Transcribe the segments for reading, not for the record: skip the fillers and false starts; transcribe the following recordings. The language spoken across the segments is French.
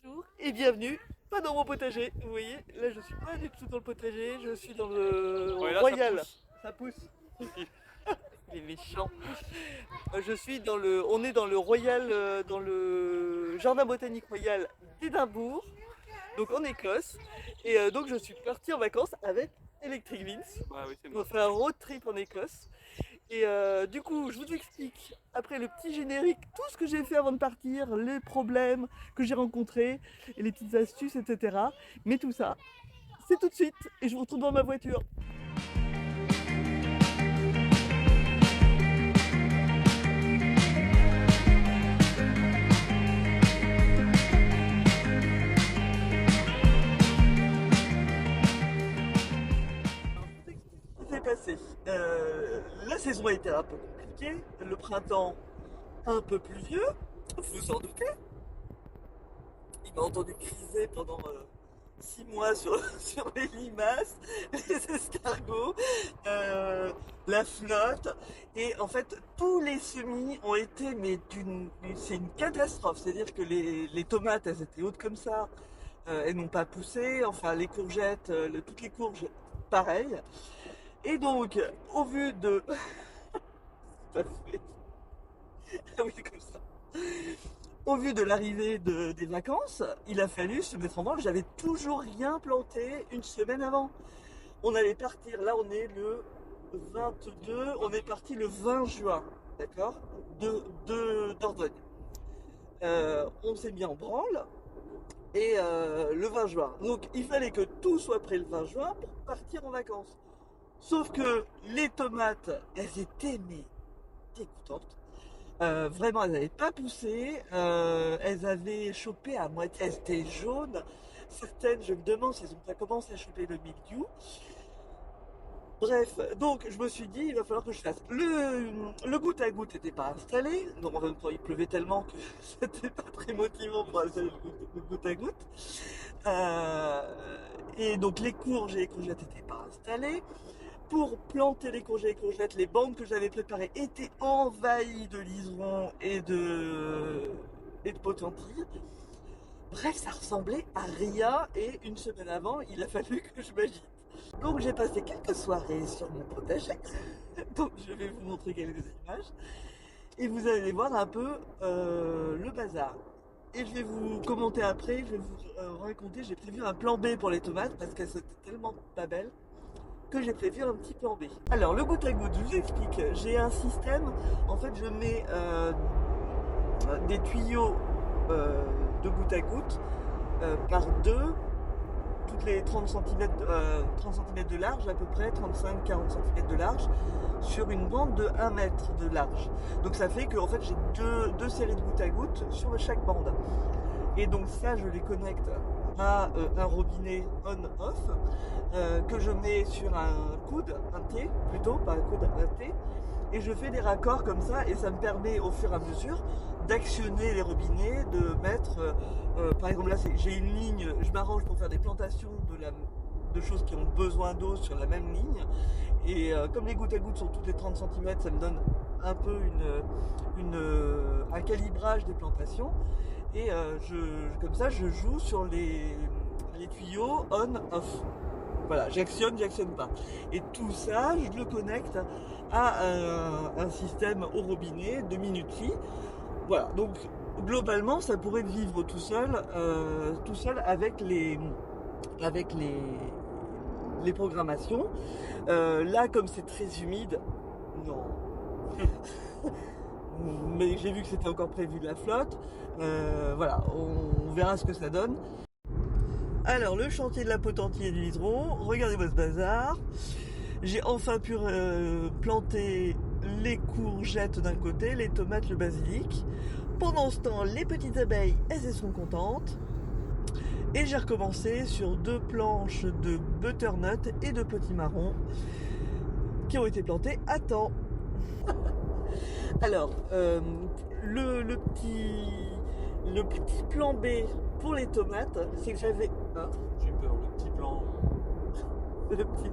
Bonjour et bienvenue, pas dans mon potager. Vous voyez, là je suis pas du tout dans le potager, je suis dans le Ouais, là, ça royal. pousse. Ça pousse. Il est méchant. Je suis dans le, on est dans le royal, dans le jardin botanique royal d'Édimbourg, donc en Écosse. Et donc je suis partie en vacances avec Electric Vince. Ouais, oui, c'est On moi. fait un road trip en Écosse. Et du coup, je vous explique, après le petit générique, tout ce que j'ai fait avant de partir, les problèmes que j'ai rencontrés, et les petites astuces, etc. Mais tout ça, c'est tout de suite, et je vous retrouve dans ma voiture. Alors, je vous explique ce qui s'est passé. La saison a été un peu compliquée, le printemps un peu pluvieux, vous vous en doutez. Il m'a entendu criser pendant 6 mois sur, sur les limaces, les escargots, la flotte. Et en fait, tous les semis ont été, mais c'est une catastrophe. C'est-à-dire que les tomates, elles étaient hautes comme ça, elles n'ont pas poussé. Enfin, les courgettes, toutes les courges, pareil. Et donc, au vu de... Ah oui, comme ça. Au vu de l'arrivée des vacances, il a fallu se mettre en branle. J'avais toujours rien planté une semaine avant. On allait partir, là on est le 22, on est parti le 20 juin, d'accord, Dordogne. On s'est mis en branle et le 20 juin. Donc il fallait que tout soit prêt le 20 juin pour partir en vacances. Sauf que les tomates, elles étaient mais dégoûtantes. Vraiment, elles n'avaient pas poussé, elles avaient chopé à moitié, elles étaient jaunes. Certaines, je me demande si elles n'ont pas commencé à choper le mildiou. Bref, donc je me suis dit, il va falloir que je fasse. Le goutte à goutte n'était pas installé, donc en même temps il pleuvait tellement que c'était pas très motivant pour installer le goutte à goutte. Euh, et donc les courges et les courgettes n'étaient pas installées. Pour planter les courges et les courgettes, les bandes que j'avais préparées étaient envahies de liserons et de potentille. Bref, ça ressemblait à rien et une semaine avant, il a fallu que je m'agite. Donc j'ai passé quelques soirées sur mon potager. Donc je vais vous montrer quelques images. Et vous allez voir un peu le bazar. Et je vais vous commenter après, je vais vous raconter, j'ai prévu un plan B pour les tomates parce qu'elles étaient tellement pas belles que j'ai prévu un petit plan B. Alors le goutte à goutte, je vous explique, j'ai un système, en fait je mets des tuyaux de goutte à goutte par deux toutes les 30 cm, 30 cm de large à peu près, 35-40 cm de large, sur une bande de 1 mètre de large. Donc ça fait que en fait, j'ai deux séries de goutte à goutte sur chaque bande. Et donc ça, je les connecte à un robinet on-off que je mets sur un coude, un T plutôt, pas un coude, un T. Et je fais des raccords comme ça et ça me permet au fur et à mesure d'actionner les robinets, de mettre, par exemple là j'ai une ligne, je m'arrange pour faire des plantations de choses qui ont besoin d'eau sur la même ligne. Et comme les gouttes à gouttes sont toutes les 30 cm, ça me donne un peu un calibrage des plantations. Et comme ça je joue sur les tuyaux on-off. Voilà, j'actionne pas. Et tout ça, je le connecte à un système au robinet de minuterie. Voilà, donc globalement, ça pourrait vivre tout seul avec les programmations. Là, comme c'est très humide, non. Mais j'ai vu que c'était encore prévu de la flotte. Voilà, on verra ce que ça donne. Alors, le chantier de la potentille et du liseron, regardez-moi ce bazar. J'ai enfin pu planter les courgettes d'un côté, les tomates, le basilic. Pendant ce temps, les petites abeilles, elles sont contentes. Et j'ai recommencé sur 2 planches de butternut et de petits marrons qui ont été plantés à temps. Alors, le petit plan B pour les tomates, c'est que j'avais... Hein, J'ai peur, le petit plan. le petit...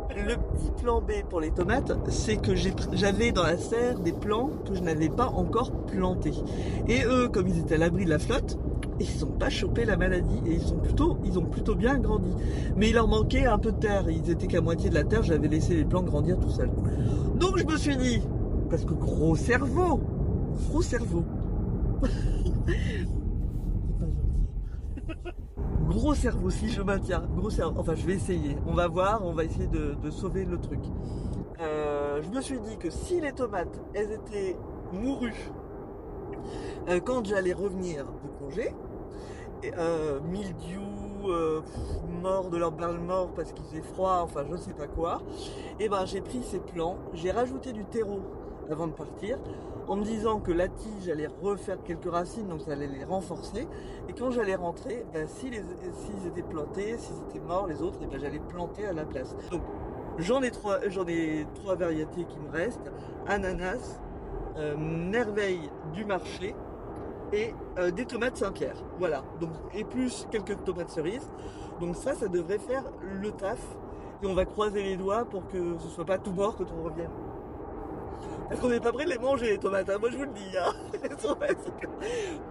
Le petit plan B pour les tomates, c'est que j'avais dans la serre des plants que je n'avais pas encore plantés. Et eux, comme ils étaient à l'abri de la flotte, ils n'ont pas chopé la maladie et ils ont plutôt bien grandi. Mais il leur manquait un peu de terre, ils étaient qu'à moitié de la terre, j'avais laissé les plants grandir tout seuls. Donc je me suis dit, parce que gros cerveau. Gros cerveau, si je maintiens, gros cerveau, enfin je vais essayer, on va voir, on va essayer de sauver le truc. Je me suis dit que si les tomates, elles étaient mourues quand j'allais revenir de congé, mildiou, morts de leur balle mort parce qu'il faisait froid, enfin je sais pas quoi, et ben j'ai pris ces plants, j'ai rajouté du terreau avant de partir, en me disant que la tige allait refaire quelques racines, donc ça allait les renforcer, et quand j'allais rentrer, ben, s'ils étaient plantés, s'ils étaient morts les autres, et ben j'allais planter à la place. Donc j'en ai trois variétés qui me restent, ananas, merveille du marché, et des tomates Saint-Pierre, voilà, donc, et plus quelques tomates cerises, donc ça devrait faire le taf, et on va croiser les doigts pour que ce soit pas tout mort quand on revienne. Parce qu'on n'est pas prêt de les manger les tomates, hein, moi je vous le dis, hein.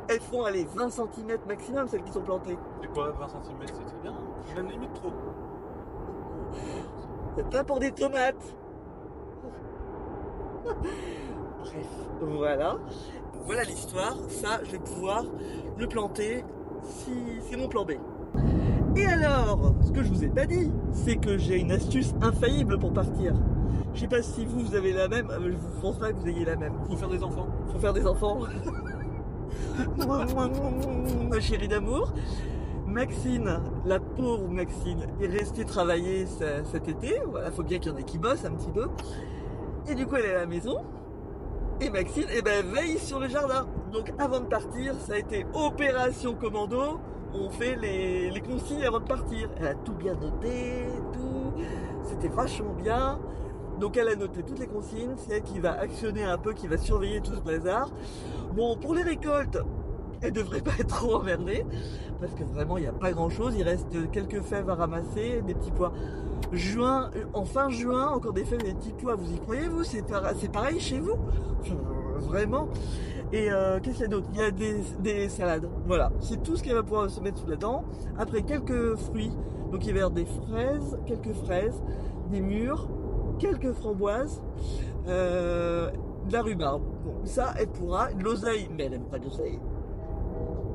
Elles font aller 20 cm maximum celles qui sont plantées. C'est quoi 20 cm, c'est très bien, même limite trop. C'est pas pour des tomates. Bref, voilà. Voilà l'histoire, ça je vais pouvoir le planter si c'est mon plan B. Et alors, ce que je vous ai pas dit, c'est que j'ai une astuce infaillible pour partir. Je sais pas si vous avez la même, je vous pense pas que vous ayez la même. Faut faire des enfants. Faut faire des enfants. Ma chérie d'amour. Maxine, la pauvre Maxine, est restée travailler cet été. Voilà, faut bien qu'il y en ait qui bossent un petit peu. Et du coup, elle est à la maison. Et Maxine, veille sur le jardin. Donc avant de partir, ça a été opération commando. On fait les consignes avant de partir. Elle a tout bien noté, tout. C'était vachement bien. Donc elle a noté toutes les consignes. C'est elle qui va actionner un peu, qui va surveiller tout ce bazar. Bon, pour les récoltes, elle devrait pas être trop emmerdée. Parce que vraiment, il n'y a pas grand chose. Il reste quelques fèves à ramasser, des petits pois. En fin juin, encore des fèves et des petits pois. Vous y croyez, vous? C'est pareil chez vous? Vraiment. Et qu'est-ce qu'il y a d'autre? Il y a des salades. Voilà, c'est tout ce qu'elle va pouvoir se mettre sous la dent. Après, quelques fruits. Donc il va y avoir des fraises, quelques fraises, des mûres, quelques framboises, de la rhubarbe. Bon, ça, elle pourra. De l'oseille, mais elle n'aime pas d'oseille.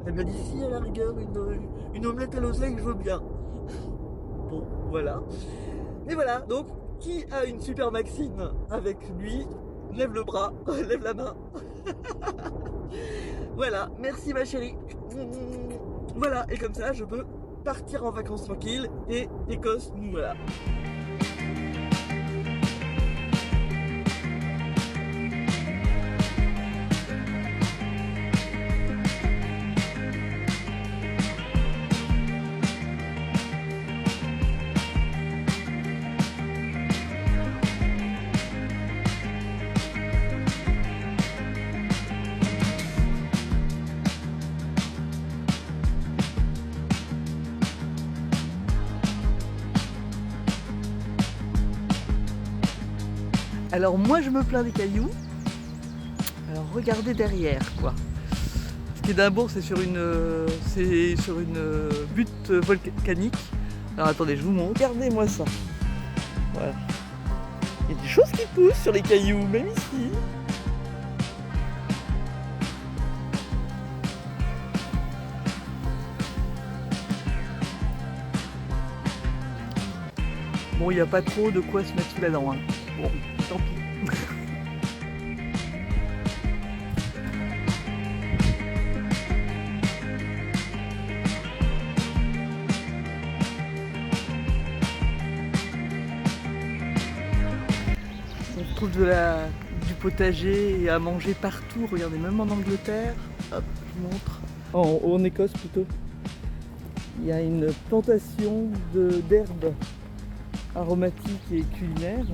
Elle m'a dit si, à la rigueur, une omelette à l'oseille, je veux bien. Bon, voilà. Et voilà, donc, qui a une super Maxine avec lui, lève le bras, lève la main. Voilà, merci ma chérie. Voilà, et comme ça, je peux partir en vacances tranquille et Écosse, nous voilà. Alors moi je me plains des cailloux. Alors regardez derrière quoi. Ce qui est d'abord c'est sur une butte volcanique. Alors attendez, je vous montre. Regardez-moi ça. Voilà. Il y a des choses qui poussent sur les cailloux, même ici. Bon, il n'y a pas trop de quoi se mettre sous la dent. Hein. Bon, tant pis. On trouve du potager et à manger partout. Regardez, même en Angleterre. Hop, je vous montre. En Écosse plutôt. Il y a une plantation d'herbes aromatiques et culinaires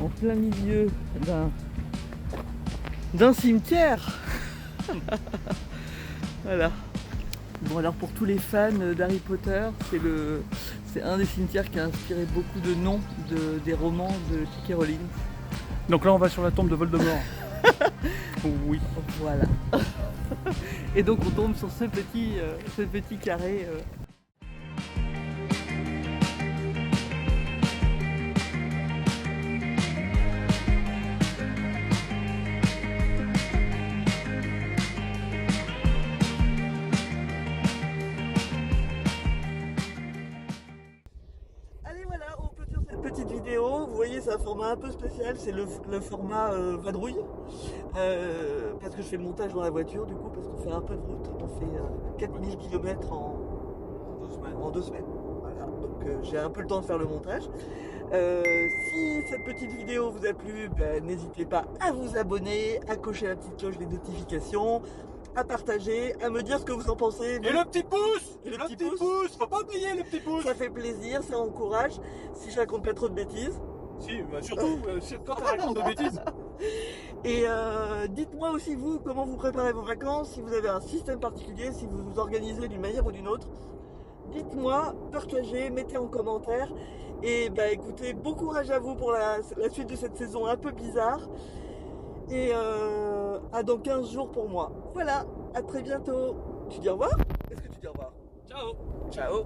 en plein milieu d'un cimetière. Voilà. Bon, alors pour tous les fans d'Harry Potter, C'est un des cimetières qui a inspiré beaucoup de noms des romans de J.K. Rowling. Donc là, on va sur la tombe de Voldemort. Oui. Voilà. Et donc on tombe sur ce petit carré. Allez voilà, on clôture cette petite vidéo. Vous voyez, c'est un format un peu spécial, c'est le format vadrouille. Parce que je fais le montage dans la voiture, du coup, parce qu'on fait un peu de route. On fait 4000 km en 2 semaines. Voilà, donc j'ai un peu le temps de faire le montage. Si cette petite vidéo vous a plu, ben, n'hésitez pas à vous abonner, à cocher la petite cloche des notifications, à partager, à me dire ce que vous en pensez. Et le petit pouce. Et le petit pouce. Faut pas oublier le petit pouce. Ça fait plaisir, ça encourage. Si je raconte pas trop de bêtises. Si, bah surtout quand tu racontes de bêtises. Et dites-moi aussi vous comment vous préparez vos vacances, si vous avez un système particulier, si vous vous organisez d'une manière ou d'une autre. Dites-moi, partagez, mettez en commentaire. Et bah écoutez, bon courage à vous pour la suite de cette saison un peu bizarre. Et à dans 15 jours pour moi. Voilà, à très bientôt. Tu dis au revoir? Est-ce que tu dis au revoir? Ciao. Ciao.